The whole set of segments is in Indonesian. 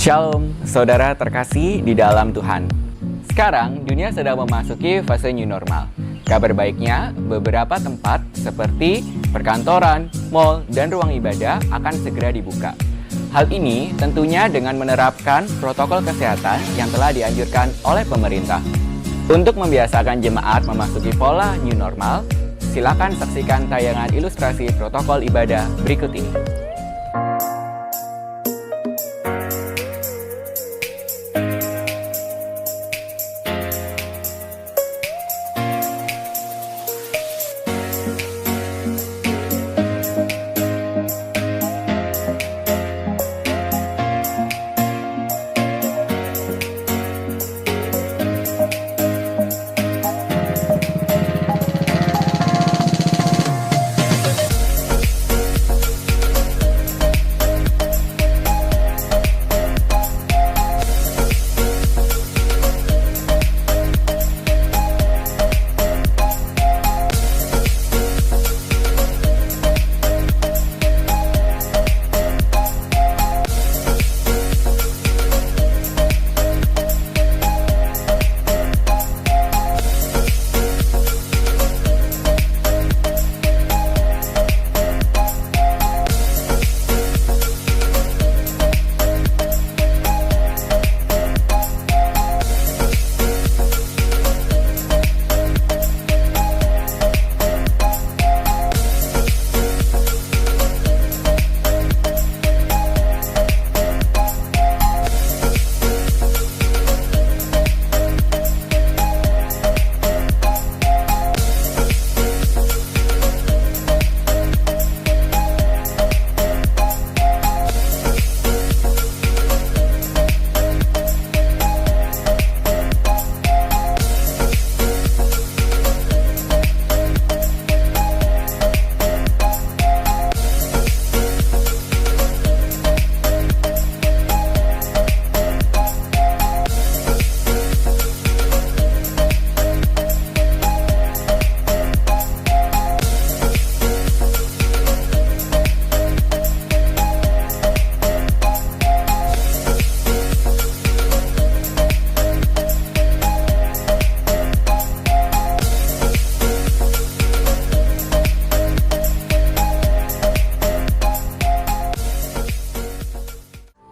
Shalom, saudara terkasih di dalam Tuhan. Sekarang, dunia sedang memasuki fase new normal. Kabar baiknya, beberapa tempat seperti perkantoran, mal, dan ruang ibadah akan segera dibuka. Hal ini tentunya dengan menerapkan protokol kesehatan yang telah dianjurkan oleh pemerintah. Untuk membiasakan jemaat memasuki pola new normal, silakan saksikan tayangan ilustrasi protokol ibadah berikut ini.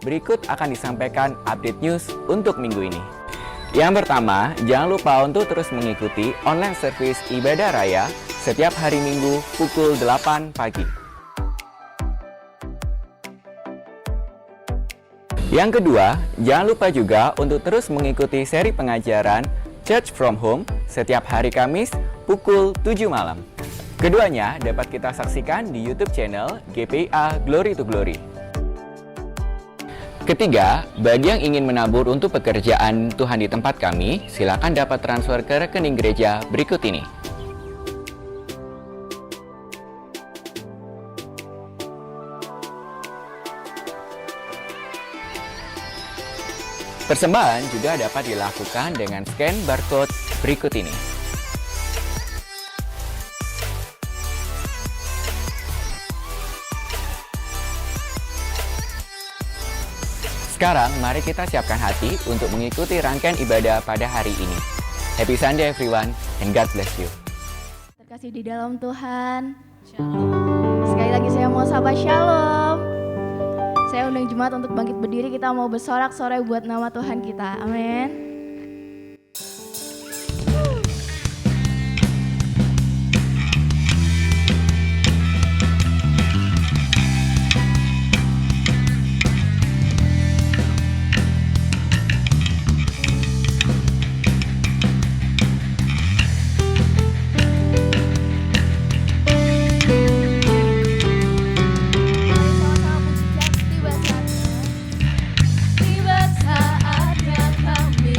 Berikut akan disampaikan update news untuk minggu ini. Yang pertama, jangan lupa untuk terus mengikuti online service ibadah raya setiap hari Minggu pukul 8 pagi. Yang kedua, jangan lupa juga untuk terus mengikuti seri pengajaran Church from Home setiap hari Kamis pukul 7 malam. Keduanya dapat kita saksikan di YouTube channel GPIA Glory to Glory. Ketiga, bagi yang ingin menabur untuk pekerjaan Tuhan di tempat kami, silakan dapat transfer ke rekening gereja berikut ini. Persembahan juga dapat dilakukan dengan scan barcode berikut ini. Sekarang, mari kita siapkan hati untuk mengikuti rangkaian ibadah pada hari ini. Happy Sunday everyone, and God bless you. Terkasih di dalam Tuhan, Shalom. Sekali lagi saya mau sapa Shalom. Saya undang jemaat untuk bangkit berdiri, kita mau bersorak-sorai buat nama Tuhan kita. Amin. Tiba saatnya kami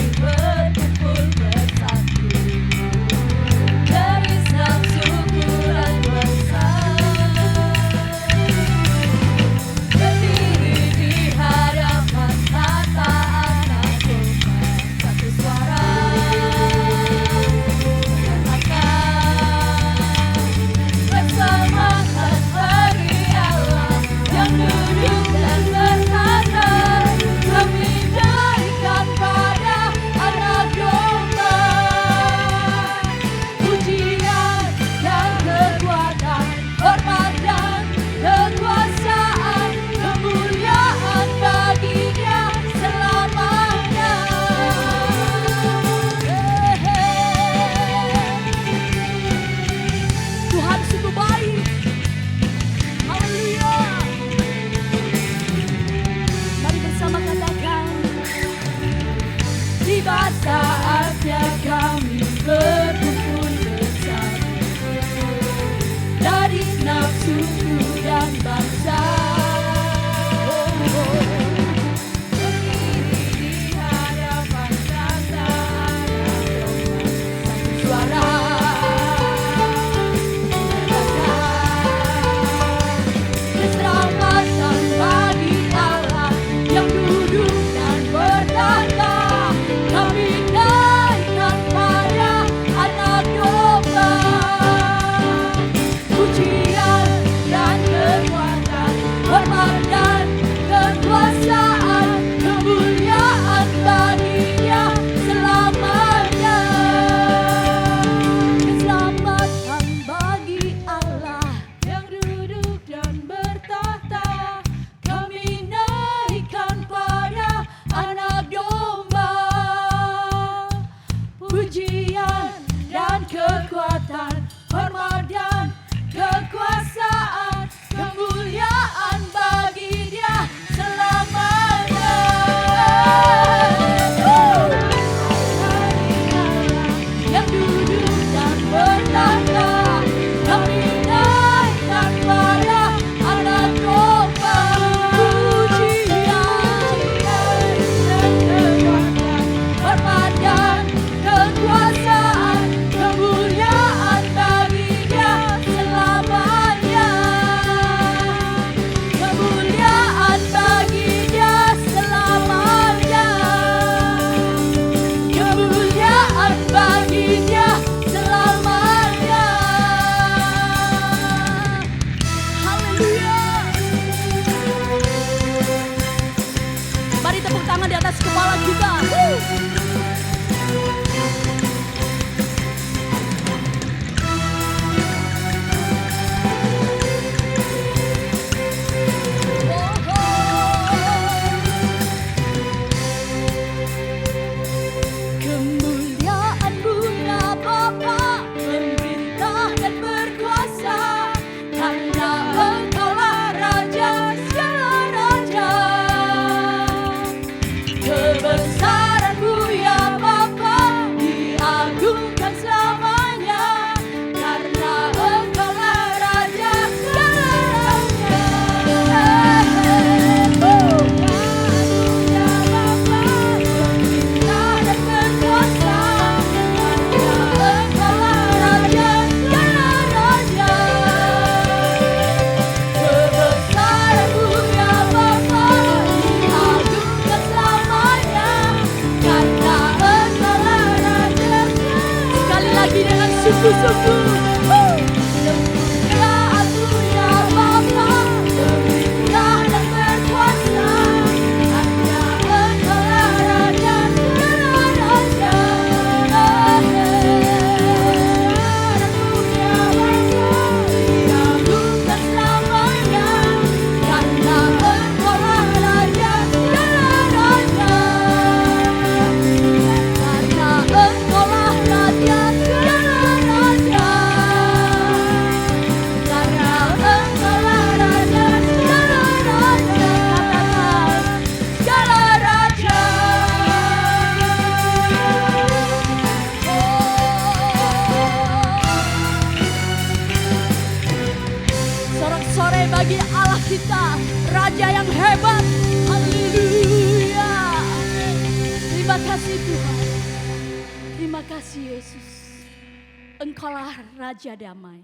Raja damai,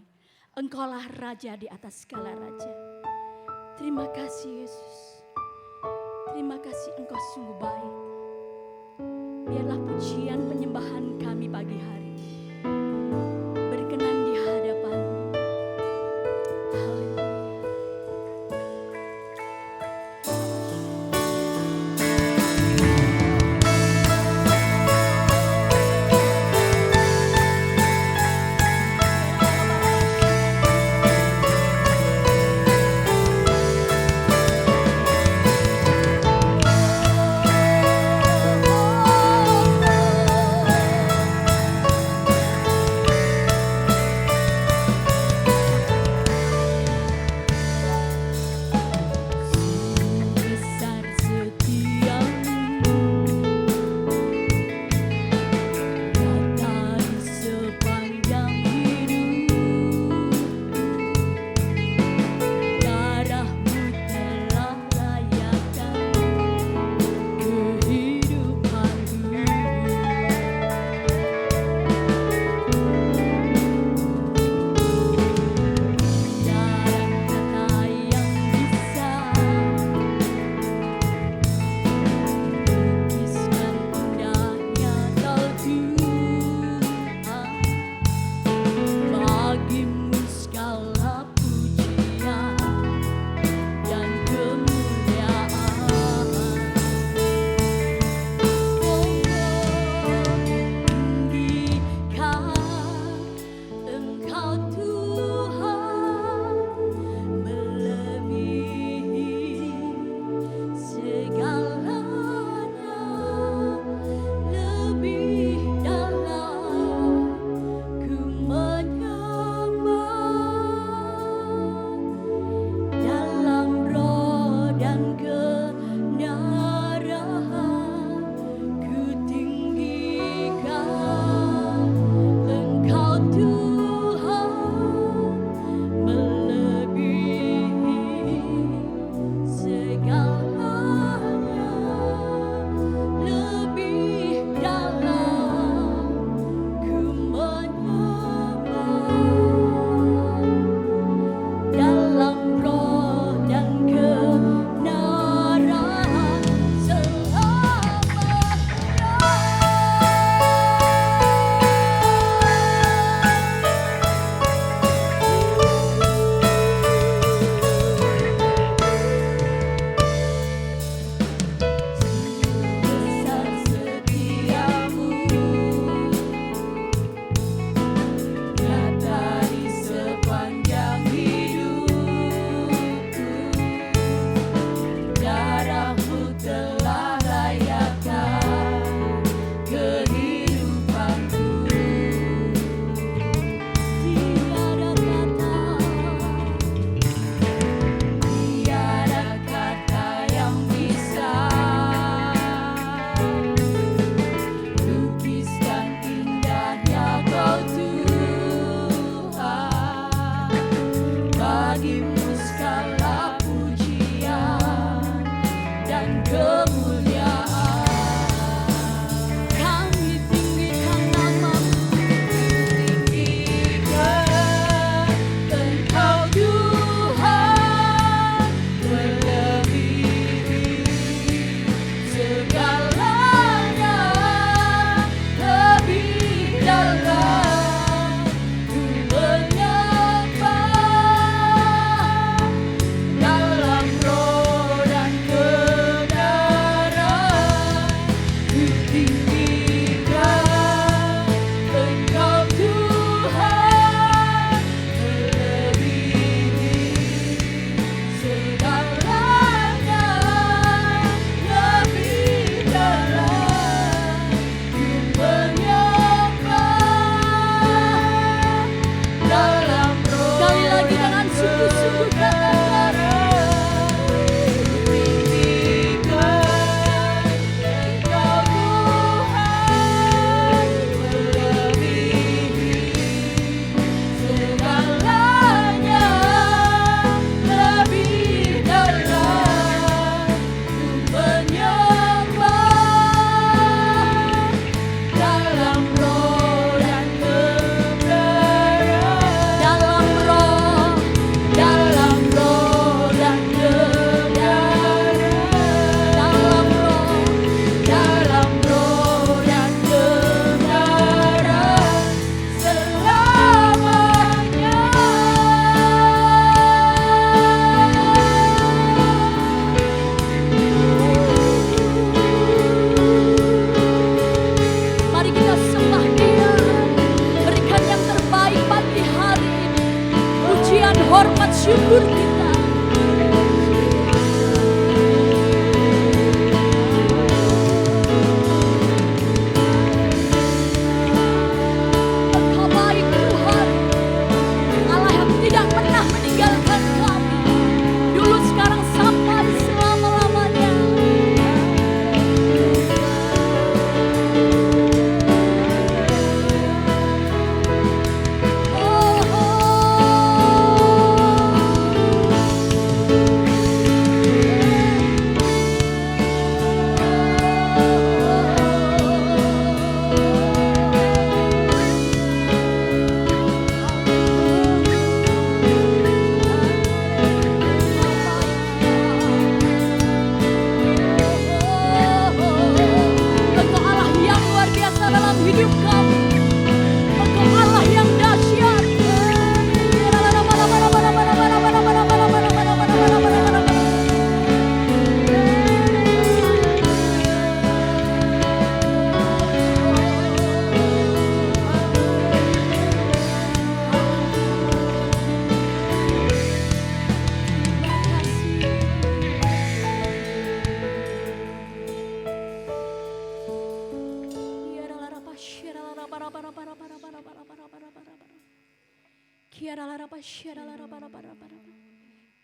Engkaulah Raja di atas segala raja. Terima kasih Yesus, terima kasih Engkau sungguh baik. Biarlah pujian penyembahan kami pagi hari berkenan di hadapan-Mu. Haleluya.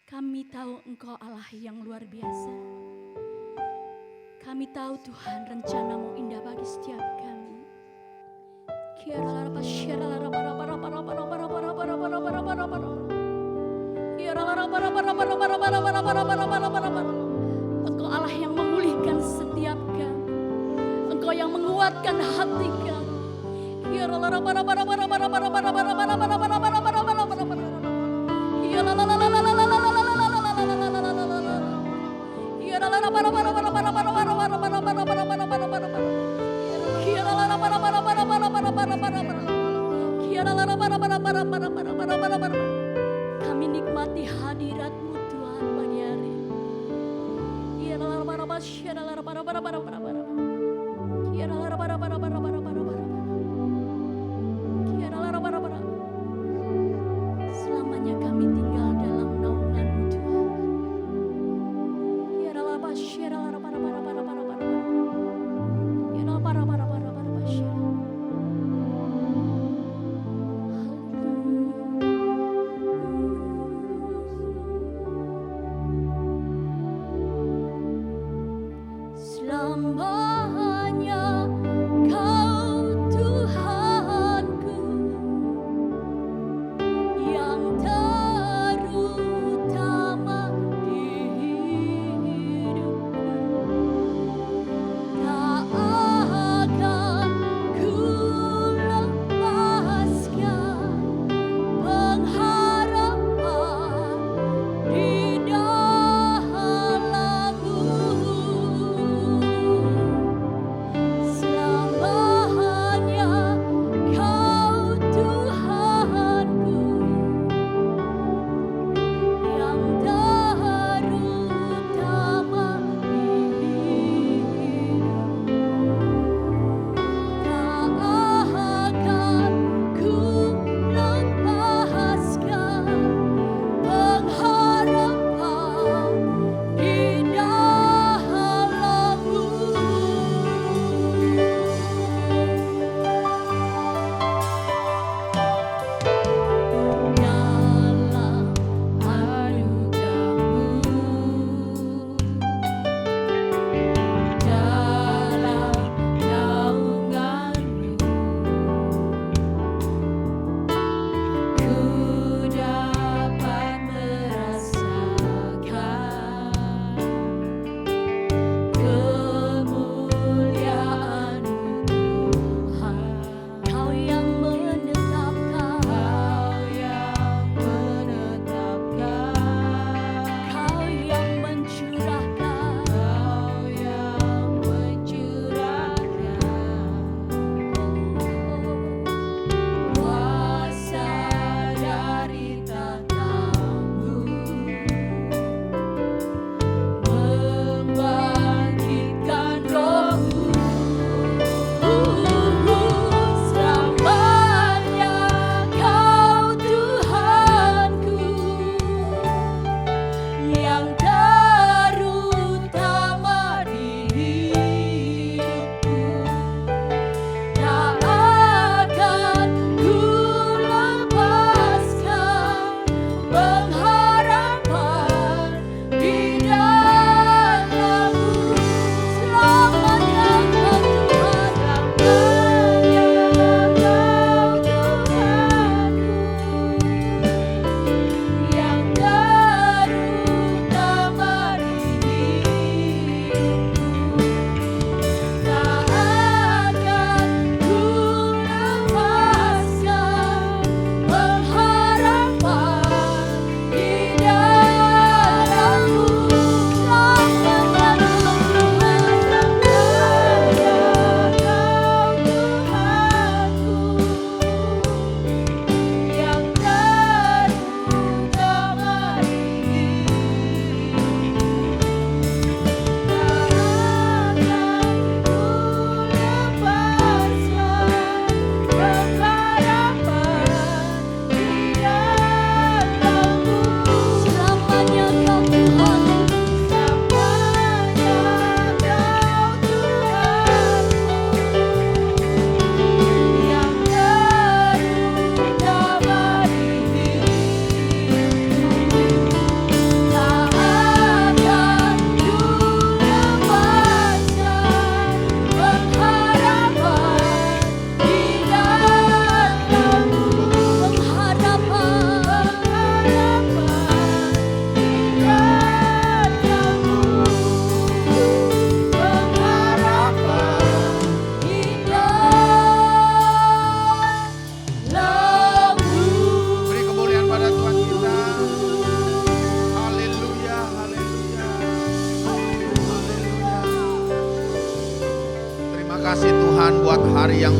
Kami tahu Engkau Allah yang luar biasa. Kami tahu Tuhan rencana-Mu indah bagi setiap kami. Engkau Allah yang memulihkan setiap kami. Engkau yang menguatkan hati kami. Kami nikmati hadirat-Mu Tuhan pagi hari. Selamanya kami tinggal dalam naungan-Mu Tuhan. Selama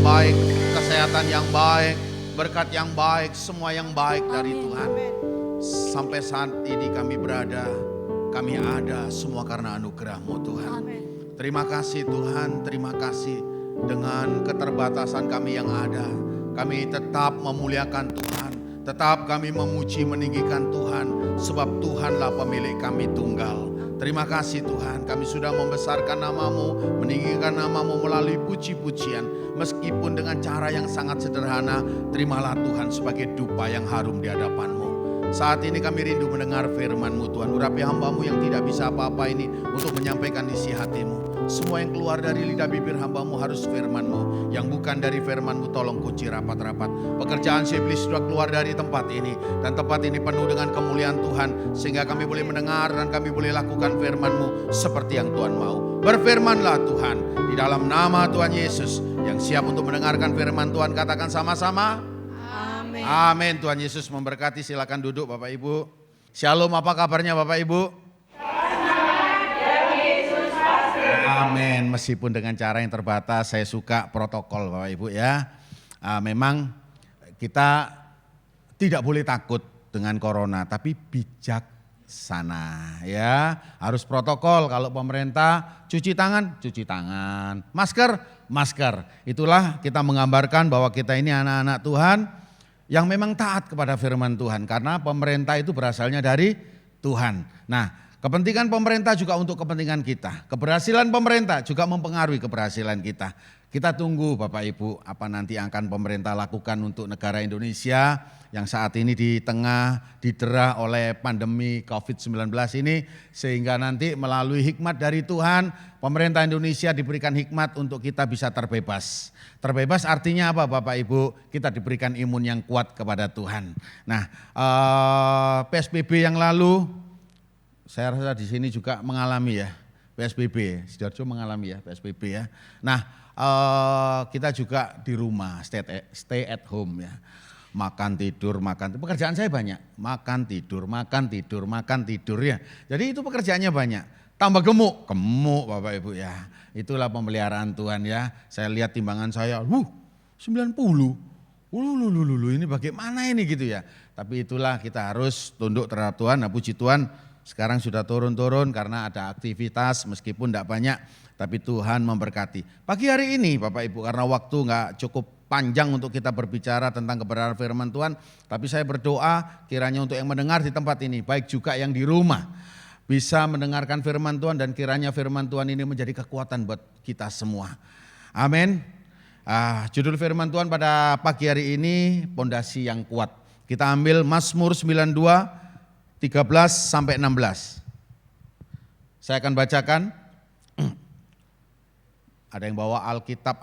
baik, kesehatan yang baik, berkat yang baik, semua yang baik dari Tuhan. Sampai saat ini kami berada, kami ada semua karena anugerah-Mu Tuhan. Terima kasih Tuhan, terima kasih. Dengan keterbatasan kami yang ada, kami tetap memuliakan Tuhan. Tetap kami memuji meninggikan Tuhan, sebab Tuhanlah pemilik kami tunggal. Terima kasih Tuhan, kami sudah membesarkan nama-Mu, meninggikan nama-Mu melalui puji-pujian. Meskipun dengan cara yang sangat sederhana, terimalah Tuhan sebagai dupa yang harum di hadapan-Mu. Saat ini kami rindu mendengar firman-Mu Tuhan. Urapi hamba-Mu yang tidak bisa apa-apa ini untuk menyampaikan isi hati-Mu. Semua yang keluar dari lidah bibir hamba-Mu harus firman-Mu. Yang bukan dari firman-Mu tolong kunci rapat-rapat. Pekerjaan si iblis sudah keluar dari tempat ini. Dan tempat ini penuh dengan kemuliaan Tuhan. Sehingga kami boleh mendengar dan kami boleh lakukan firman-Mu seperti yang Tuhan mau. Berfirmanlah Tuhan di dalam nama Tuhan Yesus. Yang siap untuk mendengarkan firman Tuhan katakan sama-sama. Amin. Amin. Tuhan Yesus memberkati. Silakan duduk Bapak Ibu. Shalom, apa kabarnya Bapak Ibu? Amin. Meskipun dengan cara yang terbatas, saya suka protokol Bapak Ibu ya. Memang kita tidak boleh takut dengan corona, tapi bijaksana ya. Harus protokol. Kalau pemerintah cuci tangan, masker. Itulah kita menggambarkan bahwa kita ini anak-anak Tuhan yang memang taat kepada firman Tuhan. Karena pemerintah itu berasalnya dari Tuhan. Nah, kepentingan pemerintah juga untuk kepentingan kita. Keberhasilan pemerintah juga mempengaruhi keberhasilan kita. Kita tunggu Bapak Ibu apa nanti akan pemerintah lakukan untuk negara Indonesia yang saat ini di tengah didera oleh pandemi COVID-19 ini. Sehingga nanti melalui hikmat dari Tuhan, pemerintah Indonesia diberikan hikmat untuk kita bisa terbebas. Terbebas artinya apa Bapak Ibu? Kita diberikan imun yang kuat kepada Tuhan. Nah, PSBB yang lalu, saya rasa di sini juga mengalami ya PSBB, Sidoarjo mengalami ya PSBB ya. Nah, kita juga di rumah stay at home ya. Makan tidur. Pekerjaan saya banyak. Makan tidur ya. Jadi itu pekerjaannya banyak. Tambah gemuk Bapak Ibu ya. Itulah pemeliharaan Tuhan ya. Saya lihat timbangan saya, 90. Ini bagaimana ini gitu ya. Tapi itulah kita harus tunduk terhadap Tuhan. Nah, puji Tuhan sekarang sudah turun-turun karena ada aktivitas meskipun tidak banyak. Tapi Tuhan memberkati. Pagi hari ini Bapak Ibu karena waktu enggak cukup panjang untuk kita berbicara tentang kebenaran firman Tuhan. Tapi saya berdoa kiranya untuk yang mendengar di tempat ini, baik juga yang di rumah, bisa mendengarkan firman Tuhan dan kiranya firman Tuhan ini menjadi kekuatan buat kita semua. Amin. Judul firman Tuhan pada pagi hari ini, pondasi yang kuat. Kita ambil Mazmur 92, 13 sampai 16. Saya akan bacakan. Ada yang bawa Alkitab,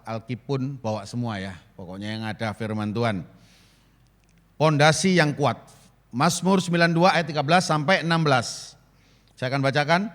Alkipun, bawa semua ya. Pokoknya yang ada firman Tuhan. Pondasi yang kuat. Mazmur 92 ayat 13 sampai 16. Saya akan bacakan.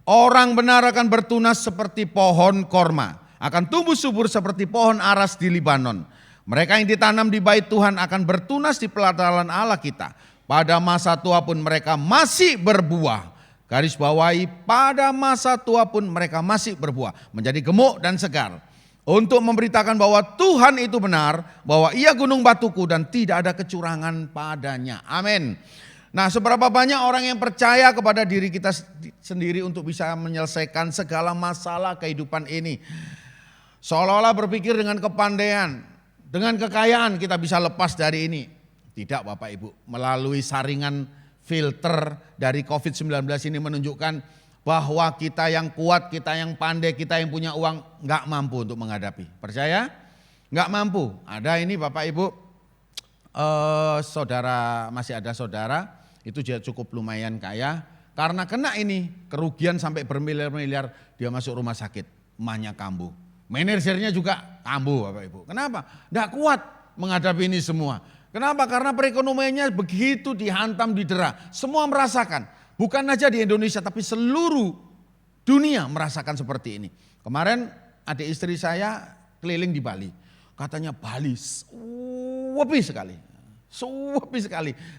Orang benar akan bertunas seperti pohon korma. Akan tumbuh subur seperti pohon aras di Libanon. Mereka yang ditanam di bait Tuhan akan bertunas di pelataran Allah kita. Pada masa tua pun mereka masih berbuah. Garis bawahi, pada masa tua pun mereka masih berbuah, menjadi gemuk dan segar. Untuk memberitakan bahwa Tuhan itu benar, bahwa Ia gunung batuku dan tidak ada kecurangan padanya. Amin. Nah, seberapa banyak orang yang percaya kepada diri kita sendiri untuk bisa menyelesaikan segala masalah kehidupan ini. Seolah-olah berpikir dengan kepandaian, dengan kekayaan kita bisa lepas dari ini. Tidak Bapak Ibu, melalui saringan filter dari COVID-19 ini menunjukkan bahwa kita yang kuat, kita yang pandai, kita yang punya uang nggak mampu untuk menghadapi. Percaya? Nggak mampu. Ada ini Bapak Ibu, masih ada saudara, itu dia cukup lumayan kaya. Karena kena ini kerugian sampai bermiliar-miliar, dia masuk rumah sakit, emahnya kambuh. Manajernya juga kambuh Bapak Ibu. Kenapa? Nggak kuat menghadapi ini semua. Kenapa? Karena perekonomiannya begitu dihantam, didera. Semua merasakan. Bukan aja di Indonesia tapi seluruh dunia merasakan seperti ini. Kemarin adik istri saya keliling di Bali. Katanya Bali sepi sekali.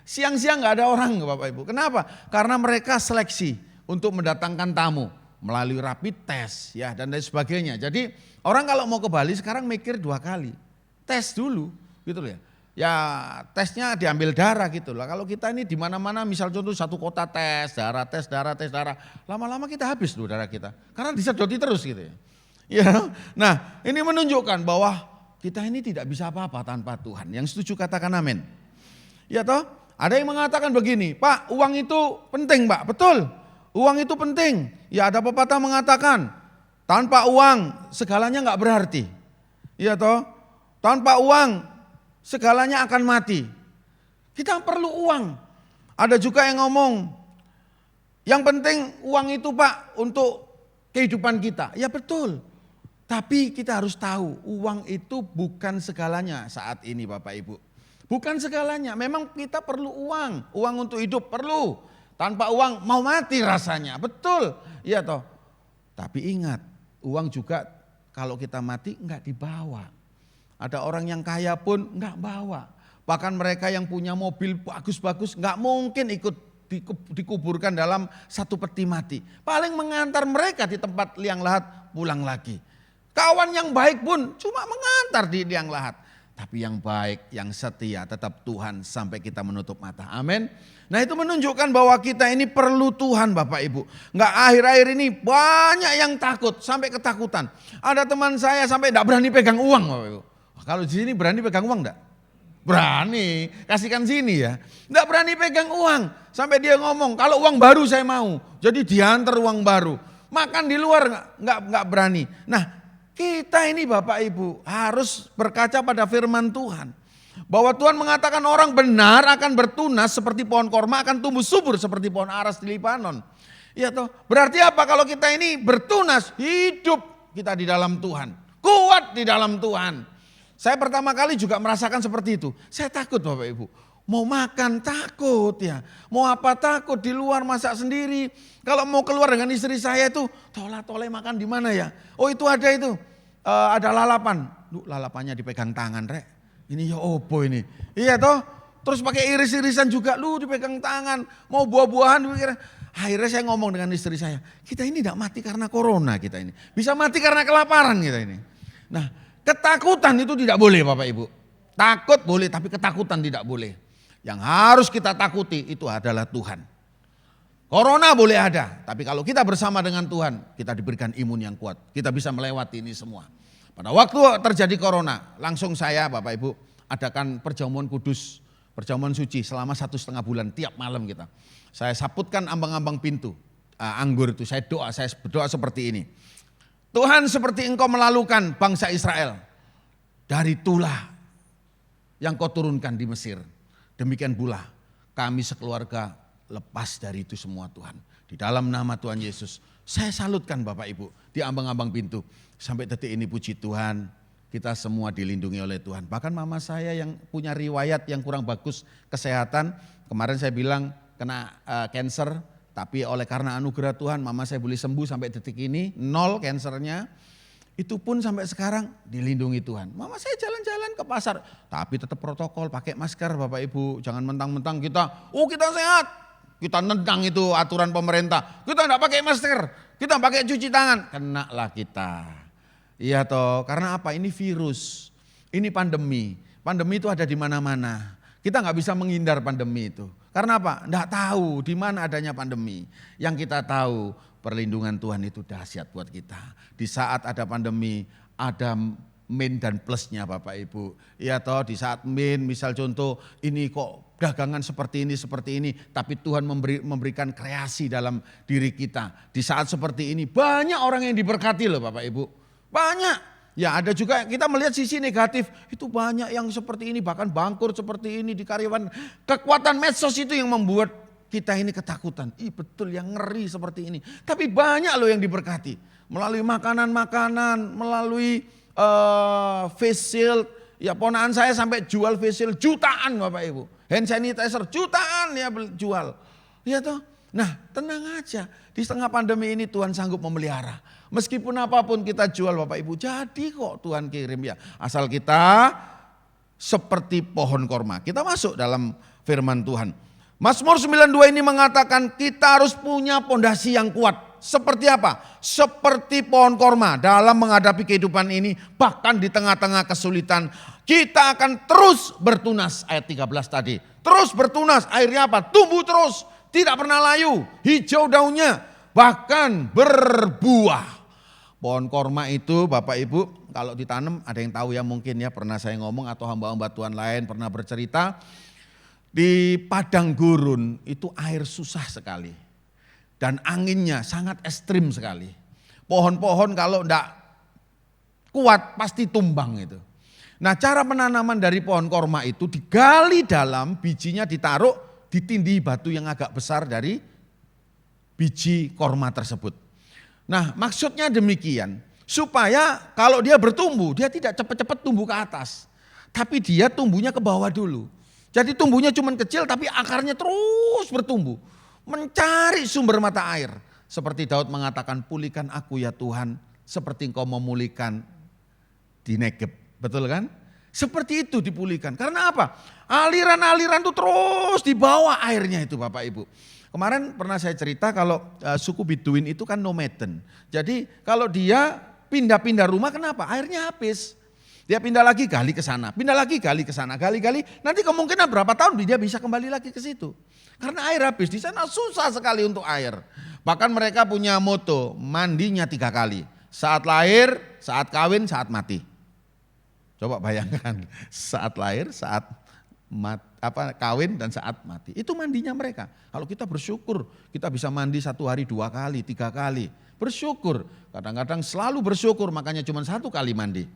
Siang-siang gak ada orang Bapak Ibu. Kenapa? Karena mereka seleksi untuk mendatangkan tamu. melalui rapid test ya dan lain sebagainya. Jadi orang kalau mau ke Bali sekarang mikir 2 kali. Tes dulu gitu loh ya. Ya tesnya diambil darah gitu loh. Kalau kita ini di mana-mana misal contoh satu kota tes darah. Lama-lama kita habis tuh darah kita. Karena disedoti terus gitu ya. Ya, nah ini menunjukkan bahwa kita ini tidak bisa apa-apa tanpa Tuhan. Yang setuju katakan amin. Ya toh, ada yang mengatakan begini, Pak uang itu penting Pak, betul. Uang itu penting. Ya ada pepatah mengatakan, tanpa uang segalanya nggak berarti. Ya toh, tanpa uang segalanya akan mati. Kita perlu uang. Ada juga yang ngomong, yang penting uang itu Pak untuk kehidupan kita. Ya betul. Tapi kita harus tahu uang itu bukan segalanya saat ini Bapak Ibu. Bukan segalanya, memang kita perlu uang. Uang untuk hidup perlu. Tanpa uang mau mati rasanya, betul. Iya toh. Tapi ingat, uang juga kalau kita mati enggak dibawa. Ada orang yang kaya pun enggak bawa. Bahkan mereka yang punya mobil bagus-bagus enggak mungkin ikut dikuburkan dalam satu peti mati. Paling mengantar mereka di tempat liang lahat pulang lagi. Kawan yang baik pun cuma mengantar di liang lahat. Tapi yang baik, yang setia tetap Tuhan sampai kita menutup mata. Amin. Nah itu menunjukkan bahwa kita ini perlu Tuhan Bapak Ibu. Enggak akhir-akhir ini banyak yang takut sampai ketakutan. Ada teman saya sampai enggak berani pegang uang Bapak Ibu. Kalau di sini berani pegang uang enggak? Berani, kasihkan sini ya. Enggak berani pegang uang. Sampai dia ngomong kalau uang baru saya mau. Jadi diantar uang baru. Makan di luar enggak berani. Nah kita ini Bapak Ibu harus berkaca pada firman Tuhan. Bahwa Tuhan mengatakan orang benar akan bertunas seperti pohon korma, akan tumbuh subur seperti pohon aras di Libanon. Ya toh, berarti apa kalau kita ini bertunas, hidup kita di dalam Tuhan. Kuat di dalam Tuhan. Saya pertama kali juga merasakan seperti itu. Saya takut Bapak Ibu. Mau makan takut ya. Mau apa takut, di luar masak sendiri. Kalau mau keluar dengan istri saya itu, tolak-tolak makan di mana ya? Oh itu ada itu, ada lalapan. Lalapannya dipegang tangan rek. Ini ya opo ini. Iya toh, terus pakai iris-irisan juga, dipegang tangan. Mau buah-buahan, akhirnya saya ngomong dengan istri saya, kita ini tidak mati karena corona kita ini. Bisa mati karena kelaparan kita ini. Nah ketakutan itu tidak boleh Bapak Ibu. Takut boleh tapi ketakutan tidak boleh. Yang harus kita takuti itu adalah Tuhan. Corona boleh ada, tapi kalau kita bersama dengan Tuhan, kita diberikan imun yang kuat. Kita bisa melewati ini semua. Pada waktu terjadi corona, langsung saya Bapak Ibu adakan perjamuan kudus, perjamuan suci selama 1,5 bulan tiap malam kita. Saya saputkan ambang-ambang pintu anggur itu, saya berdoa seperti ini. Tuhan seperti engkau melalukan bangsa Israel dari tulah yang kau turunkan di Mesir. Demikian pula kami sekeluarga lepas dari itu semua Tuhan. Di dalam nama Tuhan Yesus, saya salutkan Bapak Ibu di ambang-ambang pintu. Sampai detik ini puji Tuhan, kita semua dilindungi oleh Tuhan. Bahkan mama saya yang punya riwayat yang kurang bagus kesehatan, kemarin saya bilang kena cancer, tapi oleh karena anugerah Tuhan mama saya boleh sembuh sampai detik ini, 0 cancernya. Itu pun sampai sekarang dilindungi Tuhan. Mama saya jalan-jalan ke pasar, tapi tetap protokol, pakai masker Bapak Ibu. Jangan mentang-mentang kita sehat. Kita nendang itu aturan pemerintah. Kita enggak pakai masker, kita pakai cuci tangan. Kenalah kita. Iya toh, karena apa? Ini virus, ini pandemi. Pandemi itu ada di mana-mana. Kita enggak bisa menghindar pandemi itu. Karena apa? Enggak tahu di mana adanya pandemi. Yang kita tahu perlindungan Tuhan itu dahsyat buat kita. Di saat ada pandemi, ada min dan plusnya Bapak Ibu. Iya toh, di saat min misal contoh ini kok dagangan seperti ini, tapi Tuhan memberikan kreasi dalam diri kita. Di saat seperti ini banyak orang yang diberkati loh Bapak Ibu. Banyak. Ya ada juga kita melihat sisi negatif, itu banyak yang seperti ini, bahkan bangkrut seperti ini di karyawan. Kekuatan medsos itu yang membuat kita ini ketakutan. Betul yang ngeri seperti ini. Tapi banyak loh yang diberkati. Melalui makanan-makanan, melalui face shield. Ya ponaan saya sampai jual face shield jutaan Bapak Ibu. Hand sanitizer jutaan ya jual. Ya toh. Nah tenang aja. Di tengah pandemi ini Tuhan sanggup memelihara. Meskipun apapun kita jual Bapak Ibu, jadi kok Tuhan kirim ya. Asal kita seperti pohon korma. Kita masuk dalam firman Tuhan. Mazmur 92 ini mengatakan kita harus punya pondasi yang kuat. Seperti apa? Seperti pohon korma dalam menghadapi kehidupan ini, bahkan di tengah-tengah kesulitan, kita akan terus bertunas. Ayat 13 tadi, terus bertunas. Akhirnya apa? Tumbuh terus, tidak pernah layu, hijau daunnya, bahkan berbuah. Pohon korma itu Bapak Ibu kalau ditanam, ada yang tahu ya mungkin ya, pernah saya ngomong atau hamba-hamba Tuhan lain pernah bercerita. Di padang gurun itu air susah sekali. Dan anginnya sangat ekstrim sekali. Pohon-pohon kalau enggak kuat pasti tumbang itu. Nah, cara penanaman dari pohon korma itu digali dalam, bijinya ditaruh, ditindih batu yang agak besar dari biji korma tersebut. Nah, maksudnya demikian, supaya kalau dia bertumbuh, dia tidak cepat-cepat tumbuh ke atas. Tapi dia tumbuhnya ke bawah dulu. Jadi tumbuhnya cuma kecil tapi akarnya terus bertumbuh. Mencari sumber mata air. Seperti Daud mengatakan, pulihkan aku ya Tuhan, seperti engkau memulihkan di Negeb. Betul kan? Seperti itu dipulihkan. Karena apa? Aliran-aliran itu terus di bawah airnya itu Bapak Ibu. Kemarin pernah saya cerita kalau suku Biduin itu kan nomaden. Jadi kalau dia pindah-pindah rumah kenapa? Airnya habis. Dia pindah lagi gali ke sana, pindah lagi gali ke sana, gali-gali. Nanti kemungkinan berapa tahun dia bisa kembali lagi ke situ. Karena air habis, di sana susah sekali untuk air. Bahkan mereka punya moto, mandinya 3 kali. Saat lahir, saat kawin, saat mati. Coba bayangkan, saat lahir, saat kawin dan saat mati. Itu mandinya mereka. Kalau kita bersyukur, kita bisa mandi 1 hari 2 kali, 3 kali. Bersyukur, kadang-kadang selalu bersyukur, makanya cuma 1 kali mandi.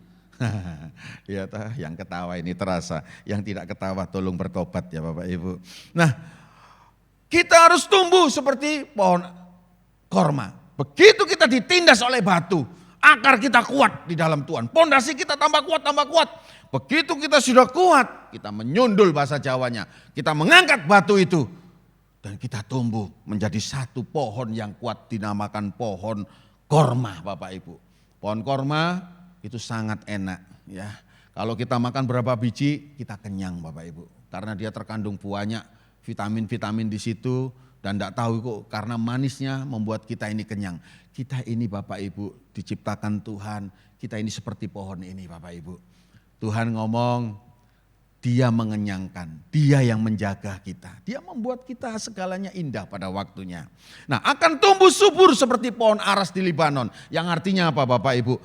Ya, yang ketawa ini terasa, yang tidak ketawa tolong bertobat ya Bapak Ibu. Nah, kita harus tumbuh seperti pohon korma. Begitu kita ditindas oleh batu, akar kita kuat di dalam Tuhan. Pondasi kita tambah kuat, tambah kuat. Begitu kita sudah kuat, kita menyundul bahasa Jawanya. Kita mengangkat batu itu. Dan kita tumbuh menjadi satu pohon yang kuat dinamakan pohon korma Bapak Ibu. Pohon korma itu sangat enak ya. Kalau kita makan berapa biji, kita kenyang Bapak Ibu. Karena dia terkandung banyak vitamin-vitamin di situ. Dan tidak tahu kok karena manisnya membuat kita ini kenyang. Kita ini Bapak Ibu diciptakan Tuhan. Kita ini seperti pohon ini Bapak Ibu. Tuhan ngomong, dia mengenyangkan, dia yang menjaga kita. Dia membuat kita segalanya indah pada waktunya. Nah, akan tumbuh subur seperti pohon aras di Libanon. Yang artinya apa Bapak Ibu?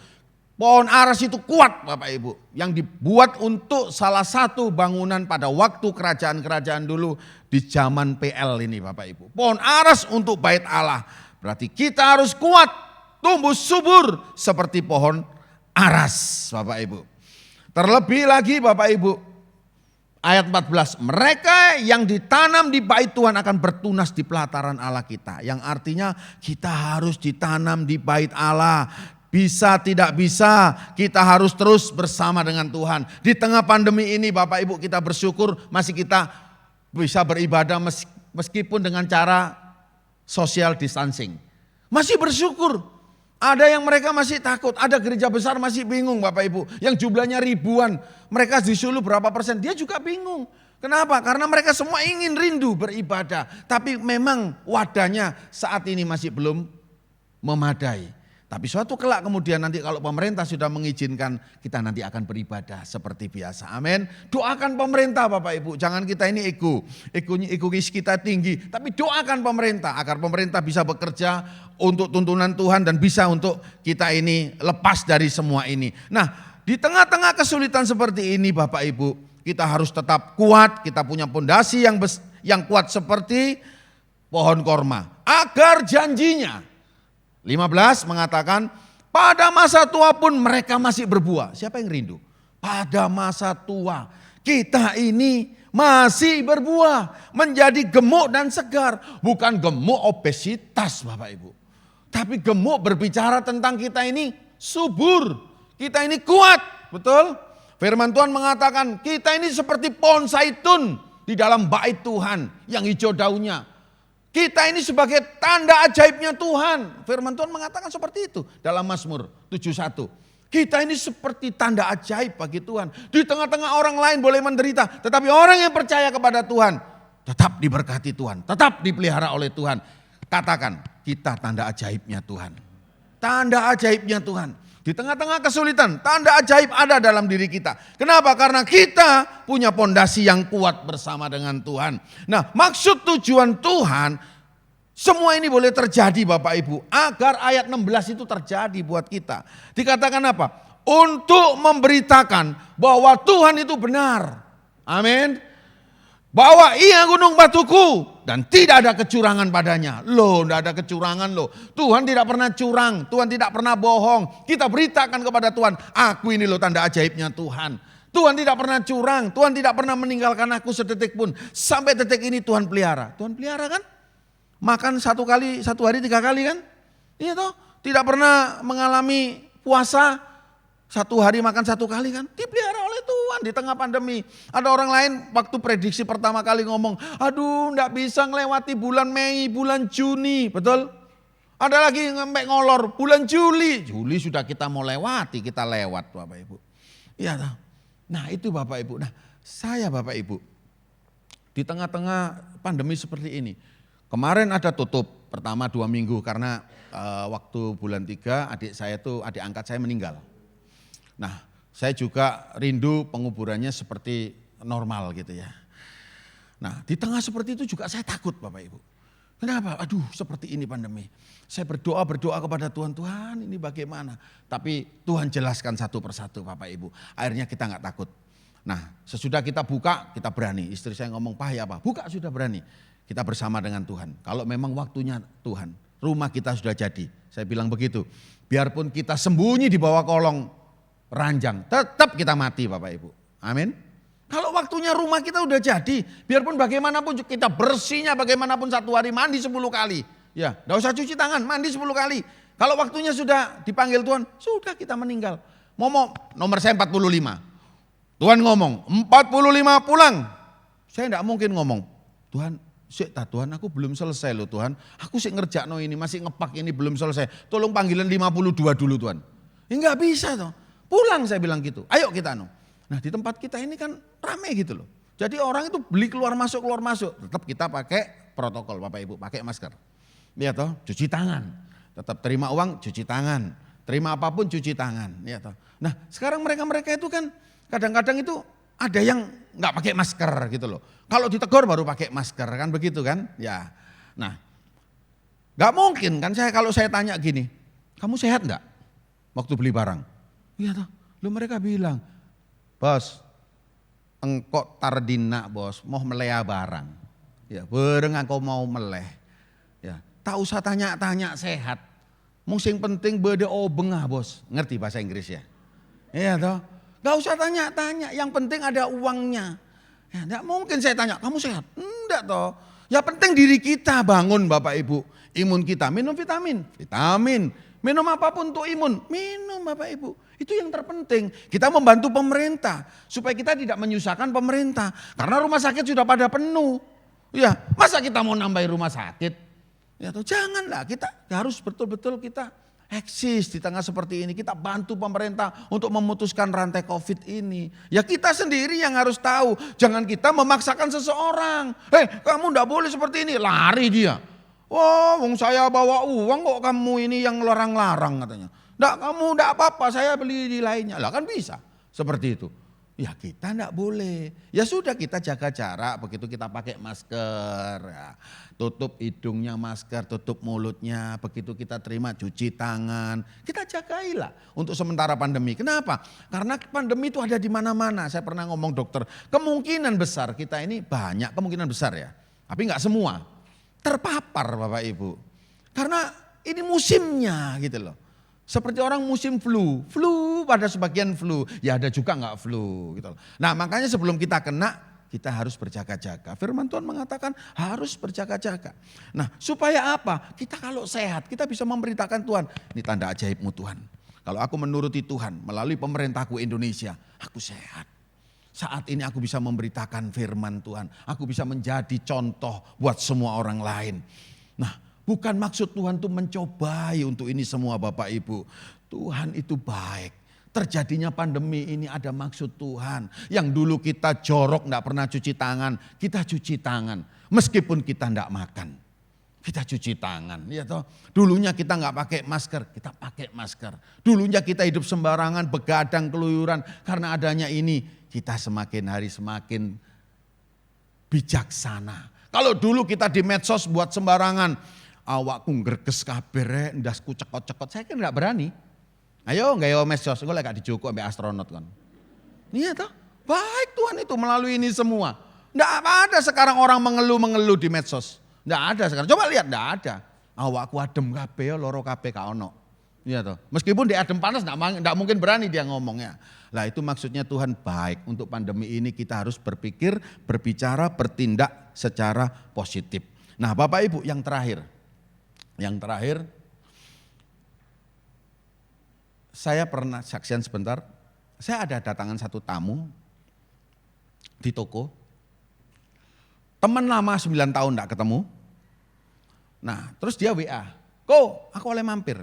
Pohon aras itu kuat Bapak Ibu. Yang dibuat untuk salah satu bangunan pada waktu kerajaan-kerajaan dulu di zaman PL ini Bapak Ibu. Pohon aras untuk bait Allah. Berarti kita harus kuat, tumbuh subur seperti pohon aras Bapak Ibu. Terlebih lagi Bapak Ibu, ayat 14, mereka yang ditanam di bait Tuhan akan bertunas di pelataran Allah kita. Yang artinya kita harus ditanam di bait Allah. Bisa tidak bisa, kita harus terus bersama dengan Tuhan. Di tengah pandemi ini Bapak Ibu kita bersyukur masih kita bisa beribadah meskipun dengan cara social distancing. Masih bersyukur. Ada yang mereka masih takut, ada gereja besar masih bingung Bapak Ibu. Yang jumlahnya ribuan, mereka disuruh berapa persen, dia juga bingung. Kenapa? Karena mereka semua ingin rindu beribadah. Tapi memang wadahnya saat ini masih belum memadai. Tapi suatu kelak kemudian nanti kalau pemerintah sudah mengizinkan, kita nanti akan beribadah seperti biasa. Amin. Doakan pemerintah Bapak Ibu, jangan kita ini egois kita tinggi. Tapi doakan pemerintah agar pemerintah bisa bekerja untuk tuntunan Tuhan dan bisa untuk kita ini lepas dari semua ini. Nah, di tengah-tengah kesulitan seperti ini Bapak Ibu, kita harus tetap kuat, kita punya pondasi yang kuat seperti pohon korma. Agar janjinya 15 mengatakan pada masa tua pun mereka masih berbuah. Siapa yang rindu? Pada masa tua kita ini masih berbuah. Menjadi gemuk dan segar. Bukan gemuk obesitas Bapak Ibu. Tapi gemuk berbicara tentang kita ini subur. Kita ini kuat. Betul? Firman Tuhan mengatakan kita ini seperti pohon zaitun di dalam bait Tuhan yang hijau daunnya. Kita ini sebagai tanda ajaibnya Tuhan. Firman Tuhan mengatakan seperti itu dalam Mazmur 71. Kita ini seperti tanda ajaib bagi Tuhan. Di tengah-tengah orang lain boleh menderita. Tetapi orang yang percaya kepada Tuhan tetap diberkati Tuhan. Tetap dipelihara oleh Tuhan. Katakan, kita tanda ajaibnya Tuhan. Tanda ajaibnya Tuhan. Di tengah-tengah kesulitan, tanda ajaib ada dalam diri kita. Kenapa? Karena kita punya pondasi yang kuat bersama dengan Tuhan. Nah, maksud tujuan Tuhan, semua ini boleh terjadi Bapak Ibu. Agar ayat 16 itu terjadi buat kita. Dikatakan apa? Untuk memberitakan bahwa Tuhan itu benar. Amin. Bahwa ia gunung batuku dan tidak ada kecurangan padanya. Loh, tidak ada kecurangan loh. Tuhan tidak pernah curang, Tuhan tidak pernah bohong. Kita beritakan kepada Tuhan, aku ini loh tanda ajaibnya Tuhan. Tuhan tidak pernah curang, Tuhan tidak pernah meninggalkan aku sedetik pun. Sampai detik ini Tuhan pelihara. Tuhan pelihara kan? Makan satu hari 3 kali kan? Iya toh, tidak pernah mengalami puasa. 1 hari makan 1 kali kan, dipelihara oleh Tuhan di tengah pandemi. Ada orang lain waktu prediksi pertama kali ngomong, aduh enggak bisa ngelewati bulan Mei, bulan Juni, betul? Ada lagi sampai ngolor, bulan Juli sudah kita mau lewati, kita lewat Bapak Ibu. Iya toh. Nah itu Bapak Ibu, nah saya Bapak Ibu, di tengah-tengah pandemi seperti ini, kemarin ada tutup pertama 2 minggu karena waktu bulan 3 adik angkat saya meninggal. Nah, saya juga rindu penguburannya seperti normal gitu ya. Nah, di tengah seperti itu juga saya takut Bapak Ibu. Kenapa? Aduh, seperti ini pandemi. Saya berdoa kepada Tuhan, Tuhan ini bagaimana? Tapi Tuhan jelaskan satu persatu Bapak Ibu. Akhirnya kita nggak takut. Nah, sesudah kita buka, kita berani. Istri saya ngomong, "Pah ya Pak, buka sudah berani." Kita bersama dengan Tuhan. Kalau memang waktunya Tuhan, rumah kita sudah jadi. Saya bilang begitu. Biarpun kita sembunyi di bawah kolong ranjang, tetap kita mati Bapak Ibu. Amin. Kalau waktunya rumah kita udah jadi, biarpun bagaimanapun kita bersihnya bagaimanapun 1 hari mandi 10 kali. Ya, enggak usah cuci tangan, mandi 10 kali. Kalau waktunya sudah dipanggil Tuhan, sudah kita meninggal. Nomor saya 45. Tuhan ngomong, 45 pulang. Saya enggak mungkin ngomong, Tuhan, Tuhan aku belum selesai loh Tuhan. Aku sih ngerjakno ini, masih ngepak ini belum selesai. Tolong panggilan 52 dulu Tuhan. Enggak bisa toh. Pulang saya bilang gitu, ayo kita Nah di tempat kita ini kan rame gitu loh. Jadi orang itu beli keluar masuk. Tetap kita pakai protokol Bapak Ibu, pakai masker. Iya toh, cuci tangan. Tetap terima uang, cuci tangan. Terima apapun, cuci tangan. Iya toh. Nah sekarang mereka itu kan kadang-kadang itu ada yang nggak pakai masker gitu loh. Kalau ditegur baru pakai masker kan begitu kan. Ya, nah nggak mungkin kan kalau saya tanya gini, kamu sehat nggak waktu beli barang? Iya toh, lu mereka bilang, bos, engkau tardina bos, mau melea barang. Ya, bareng engkau mau meleh. Ya, tak usah tanya-tanya sehat. Sing penting bede obengah bos, ngerti bahasa Inggris ya? Iya toh, gak usah tanya-tanya, yang penting ada uangnya. Ya, enggak mungkin saya tanya, kamu sehat? Enggak toh. Ya penting diri kita bangun Bapak Ibu, imun kita, minum vitamin. Minum apapun untuk imun, minum Bapak Ibu. Itu yang terpenting. Kita membantu pemerintah supaya kita tidak menyusahkan pemerintah. Karena rumah sakit sudah pada penuh. Ya, masa kita mau nambahin rumah sakit? Ya, janganlah, kita harus betul-betul kita eksis di tengah seperti ini. Kita bantu pemerintah untuk memutuskan rantai Covid ini. Ya kita sendiri yang harus tahu. Jangan kita memaksakan seseorang. Kamu enggak boleh seperti ini, lari dia. Wah, saya bawa uang kok kamu ini yang larang-larang katanya. Kamu enggak apa-apa, saya beli di lainnya. Lah kan bisa seperti itu. Ya kita enggak boleh. Ya sudah kita jaga jarak, begitu kita pakai masker. Ya, tutup hidungnya masker, tutup mulutnya. Begitu kita terima cuci tangan. Kita jagailah untuk sementara pandemi. Kenapa? Karena pandemi itu ada di mana-mana. Saya pernah ngomong dokter, kemungkinan besar kita ini banyak kemungkinan besar ya. Tapi enggak semua terpapar Bapak Ibu. Karena ini musimnya gitu loh. Seperti orang musim flu pada sebagian flu, ya ada juga enggak flu gitu loh. Nah makanya sebelum kita kena, kita harus berjaga-jaga. Firman Tuhan mengatakan harus berjaga-jaga. Nah supaya apa? Kita kalau sehat, kita bisa memberitakan Tuhan, ini tanda ajaibmu Tuhan. Kalau aku menuruti Tuhan melalui pemerintahku Indonesia, aku sehat. Saat ini aku bisa memberitakan firman Tuhan. Aku bisa menjadi contoh buat semua orang lain. Nah, bukan maksud Tuhan itu mencobai untuk ini semua Bapak Ibu. Tuhan itu baik. Terjadinya pandemi ini ada maksud Tuhan. Yang dulu kita jorok, enggak pernah cuci tangan. Kita cuci tangan. Meskipun kita enggak makan. kita cuci tangan. Ya toh, dulunya kita nggak pakai masker, kita pakai masker. Dulunya kita hidup sembarangan, begadang, keluyuran. Karena adanya ini, kita semakin hari semakin bijaksana. Kalau dulu kita di medsos buat sembarangan, awakku nggerges kabeh, ndasku cekot-cekot, saya kan nggak berani. Ayo nggak yo medsos, gue gak dicukup sampai astronot kan. Iya toh, baik Tuhan itu melalui ini semua. Nggak ada sekarang orang mengeluh-mengeluh di medsos. Nggak ada sekarang, coba lihat nggak ada. Awakku adem kabeh, loro kabeh gak ono. Iya toh, meskipun di adem panas nggak mungkin berani dia ngomongnya. Lah itu maksudnya Tuhan baik, untuk pandemi ini kita harus berpikir, berbicara, bertindak secara positif. Nah Bapak Ibu yang terakhir, saya pernah saksian sebentar, saya ada datangan satu tamu di toko, teman lama 9 tahun gak ketemu. Nah terus dia WA, "Ko, aku boleh mampir?"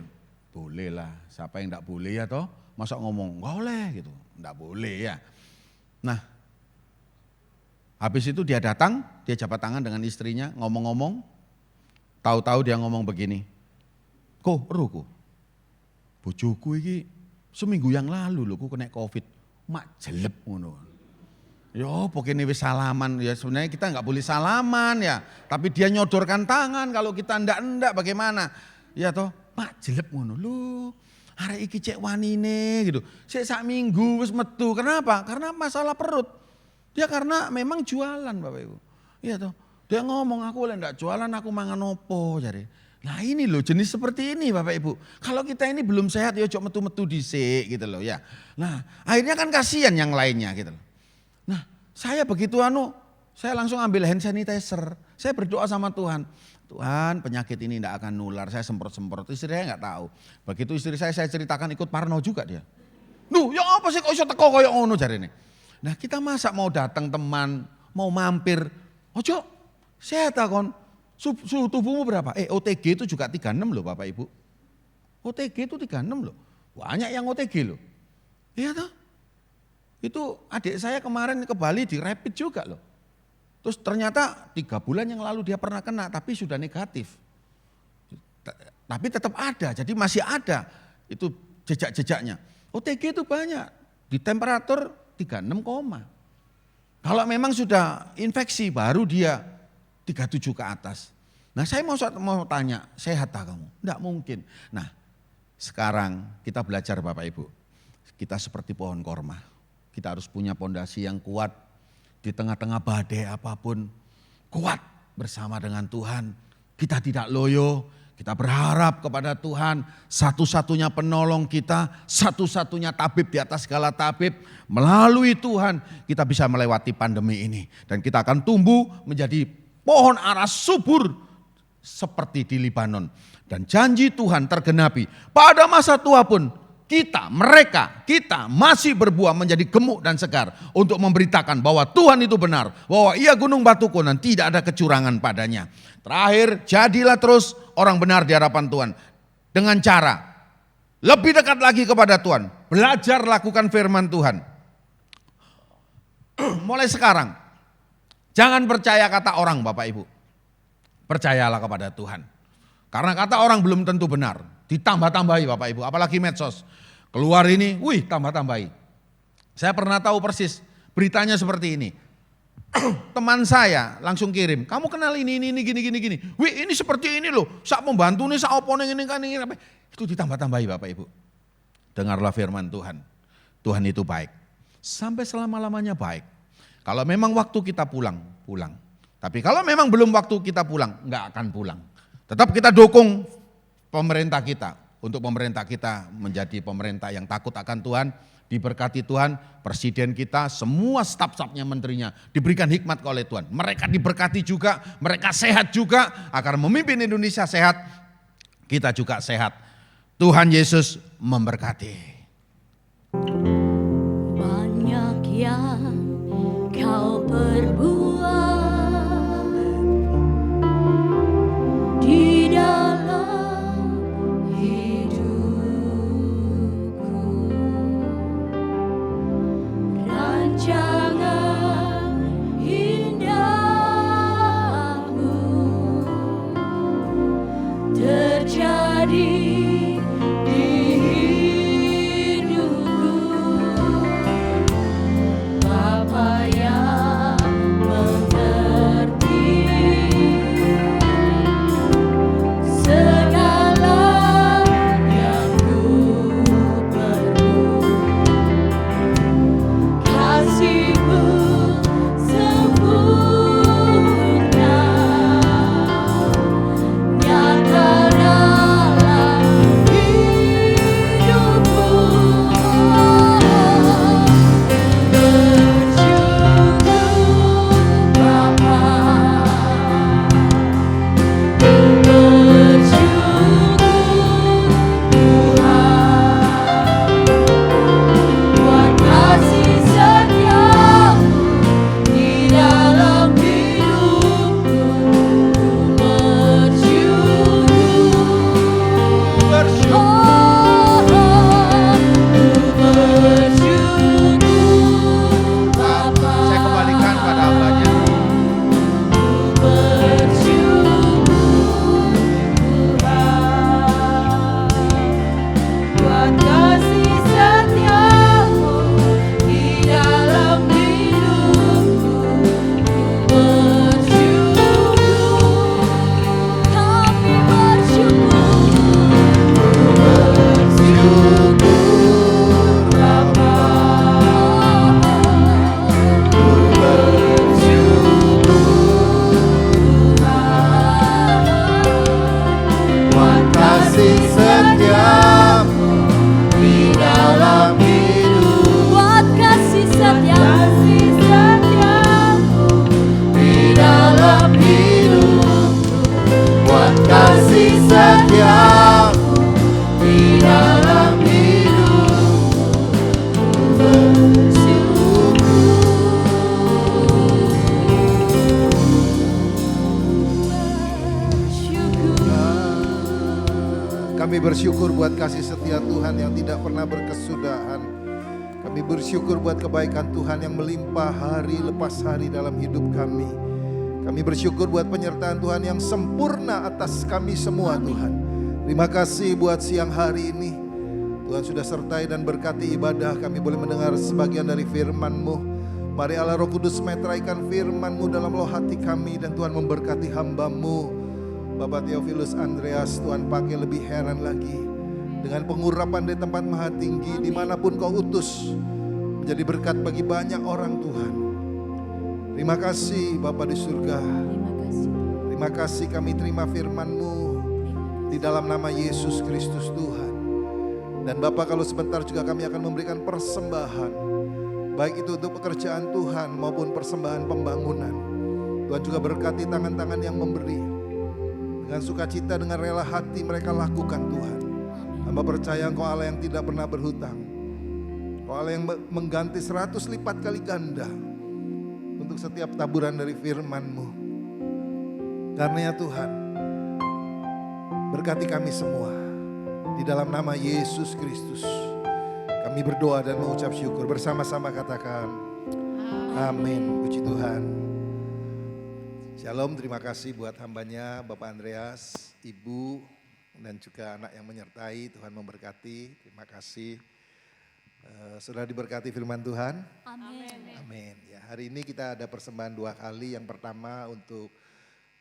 Boleh lah, siapa yang gak boleh ya toh? Masa ngomong, "Gak boleh," gitu, gak boleh ya. Nah habis itu dia datang, dia jabat tangan dengan istrinya, ngomong-ngomong, tahu-tahu dia ngomong begini, "Ko, eruku, bojoku iki seminggu yang lalu lho ku kena Covid, mak jelep ngono." Yo pokoknya wis salaman, ya sebenarnya kita nggak boleh salaman ya, tapi dia nyodorkan tangan, kalau kita ndak bagaimana? Ya toh, mak jelep ngono lho. Arek iki cek wanine gitu. Sik sak minggu wis metu. Kenapa? Karena masalah perut. Dia karena memang jualan Bapak Ibu. Iya toh. Dia ngomong, "Aku oleh ndak jualan, aku mangan opo," jare. Nah ini loh jenis seperti ini Bapak Ibu. Kalau kita ini belum sehat ya cok metu-metu dhisik gitu loh ya. Nah akhirnya kan kasihan yang lainnya gitu loh. Nah saya begitu saya langsung ambil hand sanitizer. Saya berdoa sama Tuhan. Tuhan penyakit ini tidak akan nular, saya semprot-semprot. Istri saya nggak tahu. Begitu istri saya ceritakan ikut parno juga dia. Duh ya apa sih kok iso teko koyo ngono jarene. Nah kita masa mau datang teman, mau mampir. Ojo sehat kon. Suhu tubuhmu berapa? OTG itu juga 36 loh Bapak Ibu. OTG itu 36 loh. Banyak yang OTG loh. Iya toh? Itu adik saya kemarin ke Bali di rapid juga loh. Terus ternyata 3 bulan yang lalu dia pernah kena tapi sudah negatif. Tapi tetap ada, jadi masih ada itu jejak-jejaknya. OTG itu banyak, di temperatur 36, kalau memang sudah infeksi baru dia 37 ke atas. Nah saya mau tanya, sehat tak kamu? Enggak mungkin. Nah sekarang kita belajar Bapak Ibu, kita seperti pohon korma. Kita harus punya pondasi yang kuat, di tengah-tengah badai apapun, kuat bersama dengan Tuhan. Kita tidak loyo, kita berharap kepada Tuhan, satu-satunya penolong kita, satu-satunya tabib di atas segala tabib. Melalui Tuhan kita bisa melewati pandemi ini. Dan kita akan tumbuh menjadi pohon ara subur seperti di Libanon. Dan janji Tuhan tergenapi. Pada masa tua pun kita masih berbuah menjadi gemuk dan segar. Untuk memberitakan bahwa Tuhan itu benar. Bahwa ia gunung batuku dan tidak ada kecurangan padanya. Terakhir, jadilah terus orang benar di hadapan Tuhan. Dengan cara lebih dekat lagi kepada Tuhan. Belajar lakukan firman Tuhan. Mulai sekarang, jangan percaya kata orang Bapak Ibu. Percayalah kepada Tuhan. Karena kata orang belum tentu benar. Ditambah-tambahi Bapak Ibu, apalagi medsos. Keluar ini, tambah-tambahi. Saya pernah tahu persis beritanya seperti ini. Teman saya langsung kirim, kamu kenal ini gini. Wih ini seperti ini loh, sak pembantu nih, sak opone ini. Itu ditambah-tambahi Bapak Ibu. Dengarlah firman Tuhan. Tuhan itu baik. Sampai selama-lamanya baik. Kalau memang waktu kita pulang. Tapi kalau memang belum waktu kita pulang, enggak akan pulang. Tetap kita dukung pemerintah kita. Untuk pemerintah kita menjadi pemerintah yang takut akan Tuhan. Diberkati Tuhan, presiden kita, semua staf-stafnya, menterinya diberikan hikmat oleh Tuhan. Mereka diberkati juga, mereka sehat juga, agar memimpin Indonesia sehat, kita juga sehat. Tuhan Yesus memberkati. Banyak yang kau perbuat di dalam hidupku, rancangan indahmu Kami bersyukur buat kasih setia Tuhan yang tidak pernah berkesudahan. Kami bersyukur buat kebaikan Tuhan yang melimpah hari lepas hari dalam hidup kami. Kami bersyukur buat penyertaan Tuhan yang sempurna atas kami semua Tuhan. Terima kasih buat siang hari ini. Tuhan sudah sertai dan berkati ibadah. Kami boleh mendengar sebagian dari firman-Mu. Mari Allah Roh Kudus meteraikan firman-Mu dalam loh hati kami. Dan Tuhan memberkati hamba-Mu Bapak Theophilus Andreas. Tuhan pakai lebih heran lagi. Dengan pengurapan di tempat maha tinggi, dimanapun Kau utus, menjadi berkat bagi banyak orang Tuhan. Terima kasih Bapa di surga. Terima kasih kami terima firman-Mu di dalam nama Yesus Kristus Tuhan. Dan Bapak, kalau sebentar juga kami akan memberikan persembahan, baik itu untuk pekerjaan Tuhan maupun persembahan pembangunan. Tuhan juga berkati tangan-tangan yang memberi. Dengan sukacita, dengan rela hati mereka lakukan Tuhan. Hamba percaya Engkau Allah yang tidak pernah berhutang. Engkau Allah yang mengganti 100 lipat kali ganda untuk setiap taburan dari firman-Mu. Karena Tuhan, berkati kami semua. Di dalam nama Yesus Kristus kami berdoa dan mengucap syukur. Bersama-sama katakan amin. Puji Tuhan. Shalom, terima kasih buat hambanya Bapak Andreas, Ibu, dan juga anak yang menyertai. Tuhan memberkati, terima kasih. Sudah diberkati firman Tuhan? Amin. Amin. Ya, hari ini kita ada persembahan 2 kali. Yang pertama untuk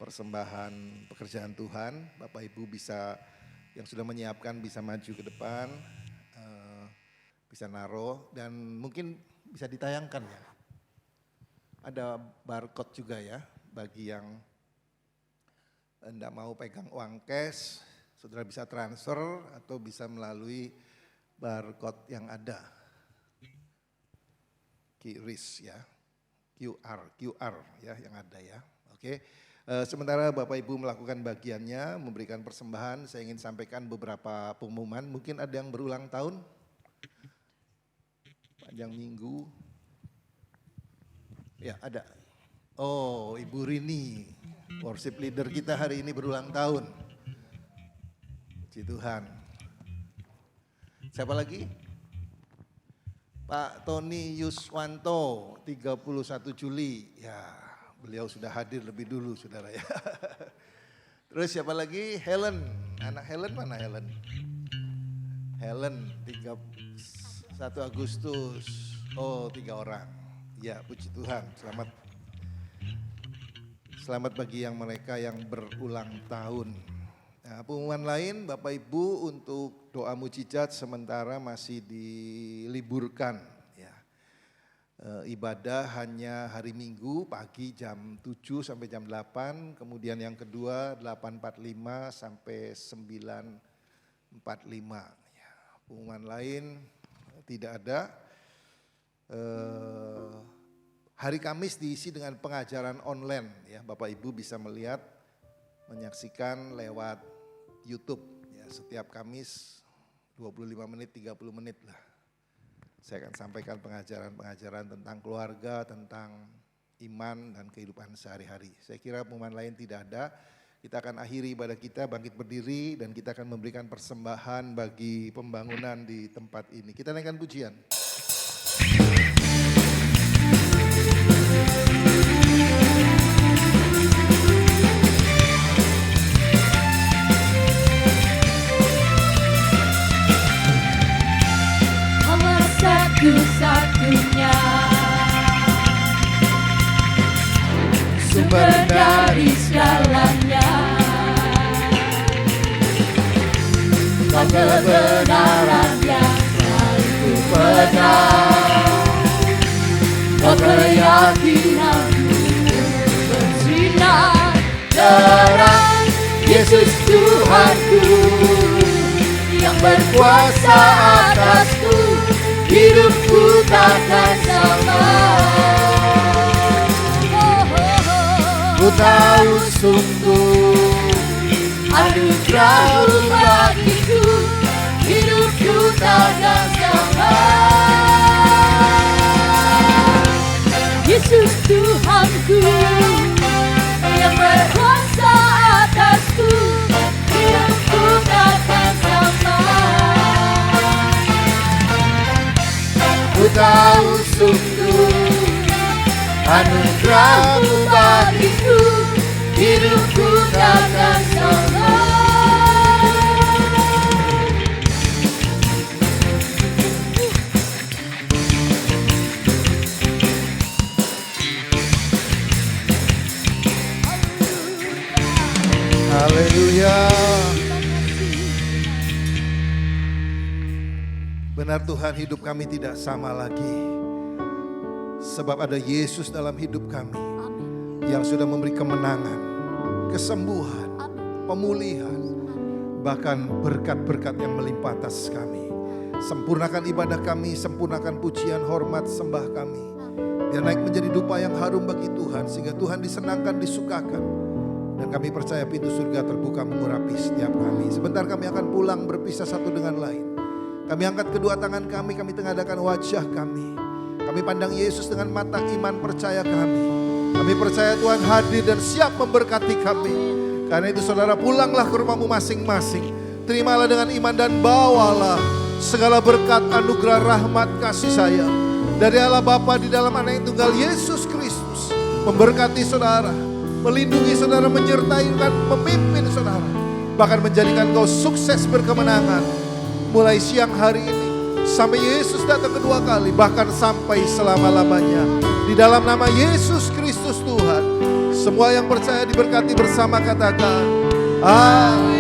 persembahan pekerjaan Tuhan. Bapak Ibu bisa, yang sudah menyiapkan bisa maju ke depan, bisa naruh, dan mungkin bisa ditayangkan ya. Ada barcode juga ya, bagi yang enggak mau pegang uang cash, saudara bisa transfer atau bisa melalui barcode yang ada. QRIS ya, QR ya yang ada ya. Oke. Sementara Bapak Ibu melakukan bagiannya, memberikan persembahan, saya ingin sampaikan beberapa pengumuman. Mungkin ada yang berulang tahun, panjang minggu. Ya ada. Oh, Ibu Rini, worship leader kita hari ini berulang tahun. Puji Tuhan. Siapa lagi? Pak Tony Yuswanto, 31 Juli. Ya, beliau sudah hadir lebih dulu, saudara ya. Terus siapa lagi? Helen, anak Helen mana Helen? Helen, 1 Agustus. Oh, 3 orang. Ya, puji Tuhan. Selamat bagi yang mereka yang berulang tahun. Nah, pengumuman lain Bapak Ibu untuk doa mujizat sementara masih diliburkan. Ya. Ibadah hanya hari Minggu pagi jam 7 sampai jam 8. Kemudian yang kedua 8.45 sampai 9.45. Ya. Pengumuman lain tidak ada. Hari Kamis diisi dengan pengajaran online. Ya, Bapak Ibu bisa melihat, menyaksikan lewat YouTube ya, setiap Kamis 25 menit, 30 menit lah. Saya akan sampaikan pengajaran-pengajaran tentang keluarga, tentang iman dan kehidupan sehari-hari. Saya kira pengumuman lain tidak ada. Kita akan akhiri ibadah kita, bangkit berdiri, dan kita akan memberikan persembahan bagi pembangunan di tempat ini. Kita naikkan pujian. Satu-satunya sumber dari segalanya, Kau kebenaran yang selalu benar, Kau keyakinanku bersinar terang. Yesus Tuhanku yang berkuasa atasku, hidupku takkan sama. Ku tahu sungguh anugerah-Mu bagiku, hidupku takkan sama. Yesus Tuhanku yang berkuasa atasku, hidupku takkan sama. Benar Tuhan, hidup kami tidak sama lagi. Sebab ada Yesus dalam hidup kami yang sudah memberi kemenangan, kesembuhan, pemulihan, bahkan berkat-berkat yang melimpah atas kami. Sempurnakan ibadah kami, sempurnakan pujian, hormat, sembah kami. Biar naik menjadi dupa yang harum bagi Tuhan, sehingga Tuhan disenangkan, disukakan. Dan kami percaya pintu surga terbuka mengurapi setiap kami. Sebentar kami akan pulang berpisah satu dengan lain. Kami angkat kedua tangan kami tengadahkan wajah kami. Kami pandang Yesus dengan mata iman percaya kami. Kami percaya Tuhan hadir dan siap memberkati kami. Karena itu saudara, pulanglah ke rumahmu masing-masing. Terimalah dengan iman dan bawalah segala berkat, anugerah, rahmat, kasih sayang dari Allah Bapa di dalam Anak yang tunggal Yesus Kristus. Memberkati saudara, melindungi saudara, menyertai dan memimpin saudara. Bahkan menjadikan kau sukses berkemenangan. Mulai siang hari ini sampai Yesus datang kedua kali, bahkan sampai selama-lamanya. Di dalam nama Yesus Kristus Tuhan, semua yang percaya diberkati bersama, katakan amin.